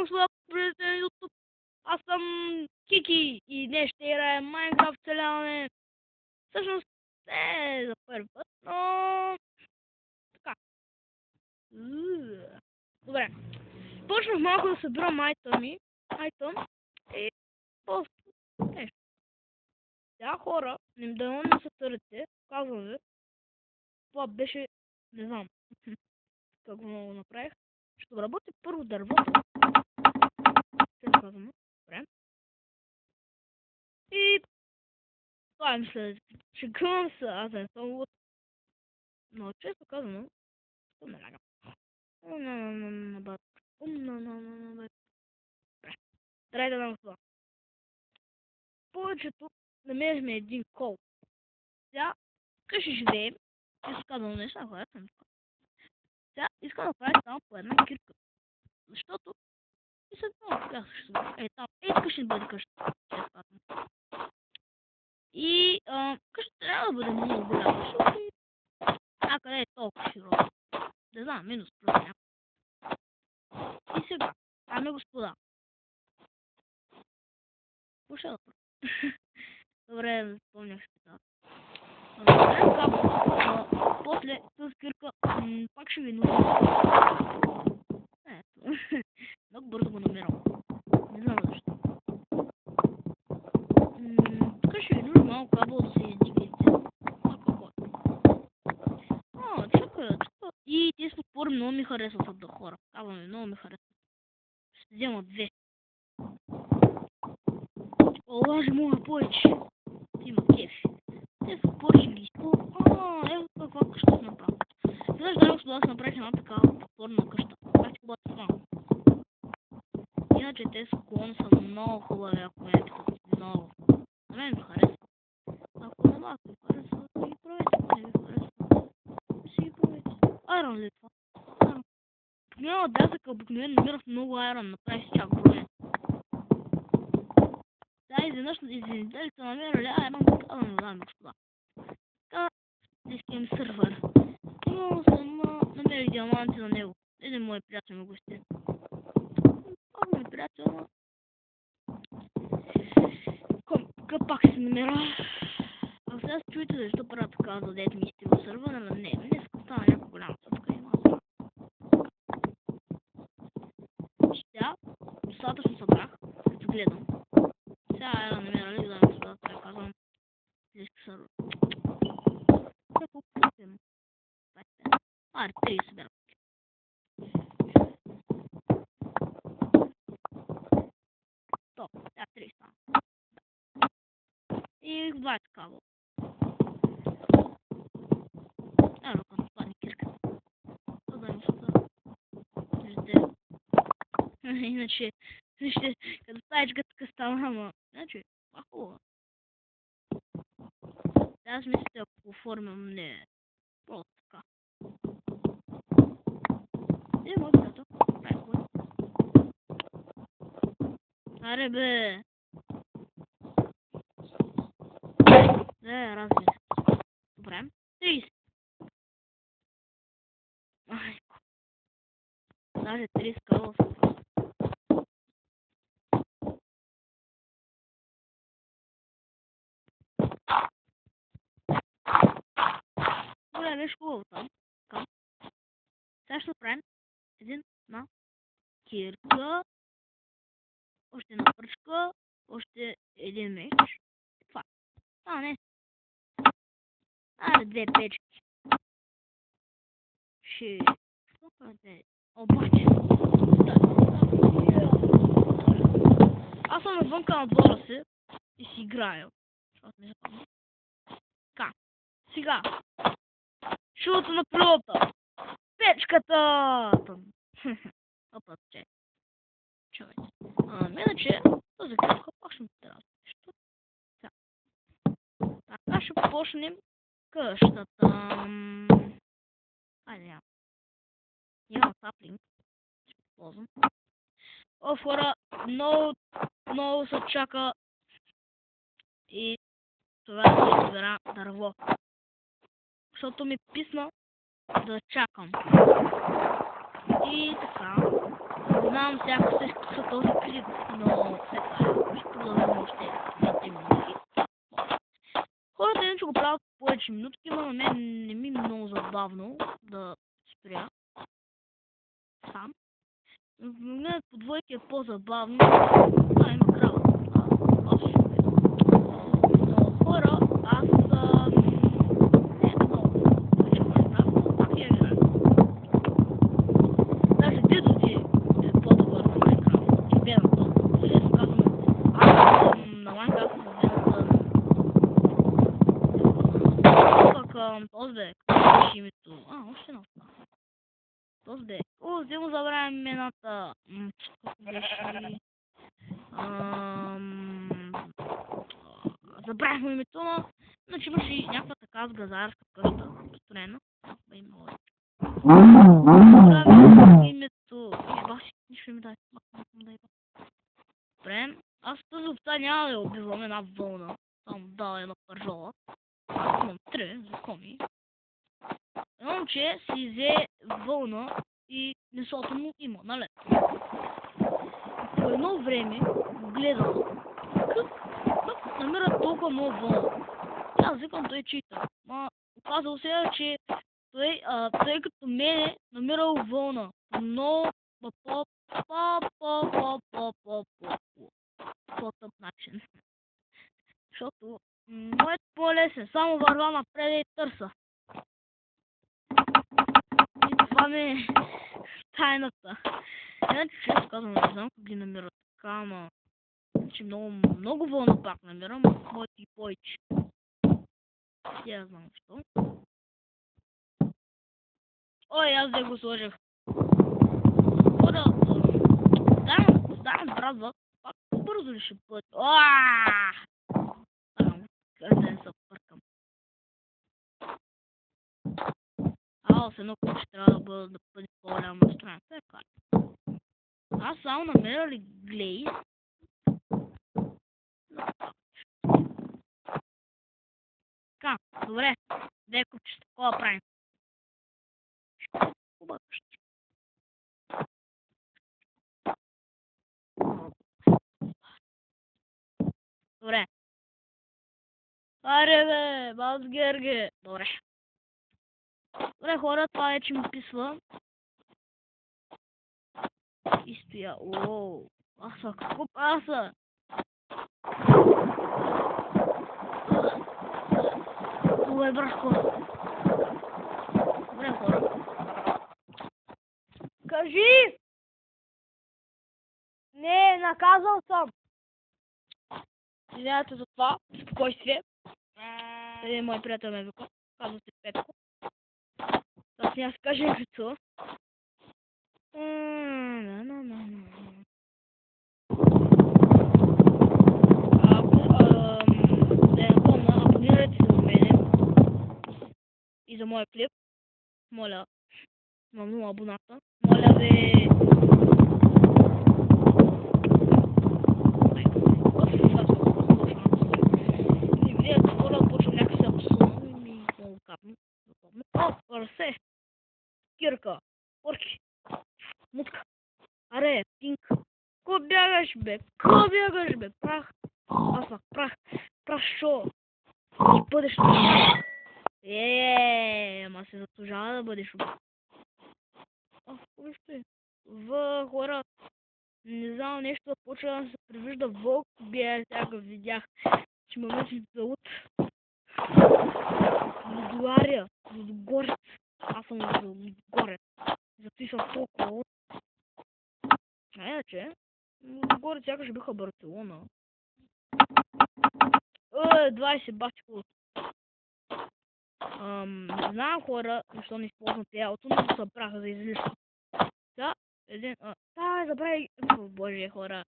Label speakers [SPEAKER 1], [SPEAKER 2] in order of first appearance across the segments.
[SPEAKER 1] господа, влезете на YouTube. Аз съм Кики и днес ще играем Майнкрафт вселяване. Всъщност не за първи път, но така. Добре. Почнах малко да събирам айтъм и просто нещо. Сега хора, да не се търите, казвам ви. Това беше, не знам как го направих. Ще обработя първо дървото. Ще казвам. Добре. И това мисля, шегувам се, аз не съм луд. Но често казано, ще ме лягам. Трябва да дам това. Повечето намерихме един кол. Сега, къщи живеем, често казано неща, хора съм така. Сега искам да правя само по една кирка. Защото и след това така също. Там, тук ще бъде къща. Често казано. И къщата трябва да бъде много голяма, защото къде е толкова широко. Не знам, минус плюс някакво. И сега, дами господа. Слушай, добре, спомнях се това. После с кирка пак ще ви нужда. Ето. Много бързо го намирам. Не знам защо. Тук ще ви нужда малко кабел да се издигнете. Чакай. И тези подпори много ми харесват от хора. Казваме, много ми харесват. Ще взема две. Лажи мога повече. Има кефи. Тези подпори ще ги изпълня. Ето каква къща ще направя. Знаеш, да аз направих една такава подпорна къща. Как ще бъде това? Иначе тези склони са много хубави, ако ме питат. Много. На мен ми харесва. Ако на вас ви харесва, си ги правете. Ако не ви харесва, си ги правете. Айрон ли това? Обикновено дязъка обикновено намирах много айрон. Направи си чак броя. Да, изведнъж дали са намерили айрон, казвам, дами господа. Така, диским сървър. Имало съм намерих диаманти на него. Един мой приятел ме гости. Мой приятел, пак се намира. А сега се чуете защо правя така, за да дете ми стил сървъра, но не, днес стана някаква голяма цъпка и маса. Сега, достатъчно събрах, като гледам. Сега да намерали, да ми създадат, да казвам, близки сървър. Какво пустим? 3 събирам. То, 3 стана. И 20 кабел. Ето към това ни кирката. Това да ми създава. Иначе, като стаечката така става, ама, значи, това хубаво. Аз мисля, ако го оформям, не просто така. Мой приятел, прави кой. Аре бе! Разве. Добре. 30. Майко. Даже 30 кабела. Добре, нещо хубаво там. Така. Сега ще направим една кирка. Още една пръчка. Още един меч. Това. Не. Аре, 2 печки. Обаче. Аз съм навънка на двора си и си играя. Защото не запомня. Така. Сега. Шилото на природата. Печката! Опа, човек. Иначе, този кръвка пак ще му трябва нещо. Така ще почнем къщата. Хайде, няма. Имам саплинг. Ще ползвам. Хора, много се чака. И това ще избера дърво. Защото ми писна да чакам. И така. Знам сякаш се изкуса този клип, но все така ще продължим още 5 минути. Хората иначе го правят повече минутки, но на мен не ми е много забавно да спря сам. Но в момента по двойки е по-забавно. Това има крава. Но хора, аз не е много. Пак я играя. Даже дедо ти е по-добър на Майнкрафт. И бе на то. Честно казвам, аз съм на Майнкрафт в момента. Пък този бе, какво беше името? Още едно. Този бе. Вземо забравям имената. Какво беше? Забравихме името, но значи имаше и някаква така сгазарска къща, построена. Бе имало. Забравих името. Баши, нищо ми дай. Добре. Аз тази овца няма да я убивам една вълна. Само дава една пържола. Аз имам 3 закони. Едно момче си взе вълна и месото му има, нали? По едно време го гледам. Как намира толкова много вълна? И аз викам, той чита. Оказал се, че той като мене намирал вълна. Но по тъп начин. Защото моят по-лесен, само върва напред и търса. И това ми е тайната. Иначе, често казвам, не знам как ги намират така, ама че много вълна пак намирам, моите и повече. Я знам защо. Ой, аз да го сложих. Давам брадва, пак бързо ли ще бъде? Къде не се пъркам. С едно куче трябва да бъде по-голямо на страната. Аз само намеря ли глей. Така, добре. Де купче, такова правим. Добре. Аре бе, базгерге. Добре. Добре хора, това вече ми писва. И стоя. Уоу. Какво паса? Ой, брашко. Добре хора. Кажи! Не, наказал съм. Извинявайте за това. Спокойствие. Един мой приятел ме вика. Казва се Петко. Аз няма се кажа като. Абонирайте се за мене и за моя клип. Моля, имам много абоната. Моля ви. Не видят хора, почвам някак се абсурдно и ми много капно. Ръсе. Кирка. Орки. Мутка. Аре, пинк. Ко бягаш бе? Прах. Прах. Прах шо? Ще бъдеш на ама се заслужава да бъдеш убит. Вижте. Хора. Не знам, нещо да почва да се превижда вълк. Сега видях, че ме мисли зауд. Лудуария. Лудогорец. Аз съм Лудогорец. Затова съм толкова. Иначе, Лудогорец сякаш биха Барселона. 20 бачко. Не знам хора, защо не използвам тези ауто, но се събраха за излишно. Да, забравя. Боже хора,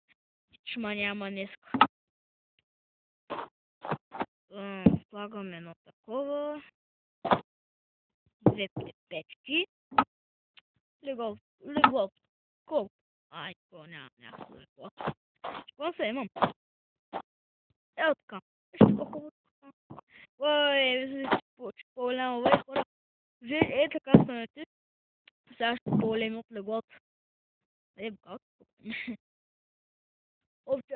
[SPEAKER 1] шма няма днеска. Слагам едно такова. 2 печки. Легло. Колко? Какво няма някакво легло. Какво се имам? Ето така. Нещо по-хубаво. Ой, мисля, че по-голямо хора. Така станете. сега ще по-големи от леглото. Как? Общо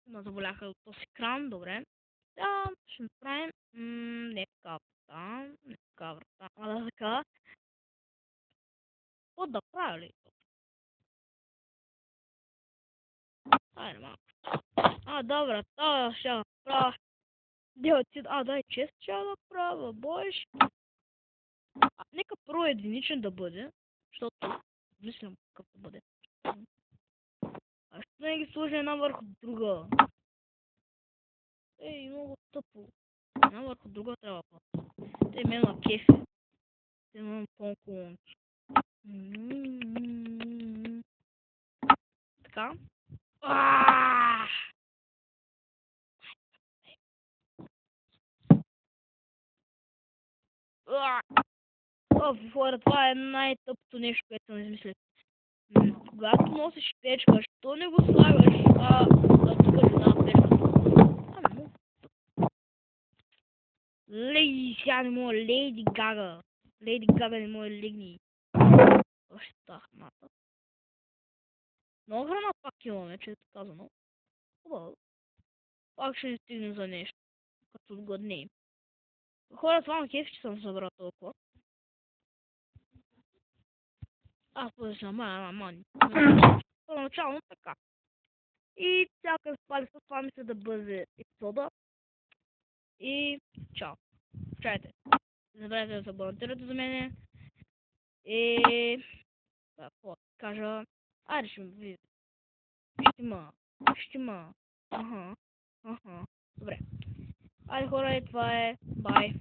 [SPEAKER 1] ме заболяха от този кран, добре. Да, ще направим не така врата, не така врата, а да така. Какво да правя ли? Айде малко. Да, врата, ще да правя. Дай чест, ще да правя, бойш. Нека първо единичен да бъде, защото мислям какъв да бъде. Ще не ги сложи една върху друга. Много тъпо. Една върху друга трябва па. Те ме на кефи. Те имам по-колонки. Така. Това е най-тъпото нещо, което съм измислил. Когато носиш печка, що не го слагаш тук една печка? Лейди, сега не мога, Лейди Гага. Лейди Гага не може легни. Още тази храната. Много храна пак имаме, че е казано. Хубаво. Пак ще не стигне за нещо, като отгладнеем. Хора, това на кеф, че съм събрал толкова. После ще намаля мани. Първоначално така. И всяка спали с това мисля да бъде епизода. И чао. Чайте. Не забравяйте да се абонирате за мене. И... какво кажа? Айде ще ми видите. Ще има. Ага. Добре. Айде хора, и това е. Бай.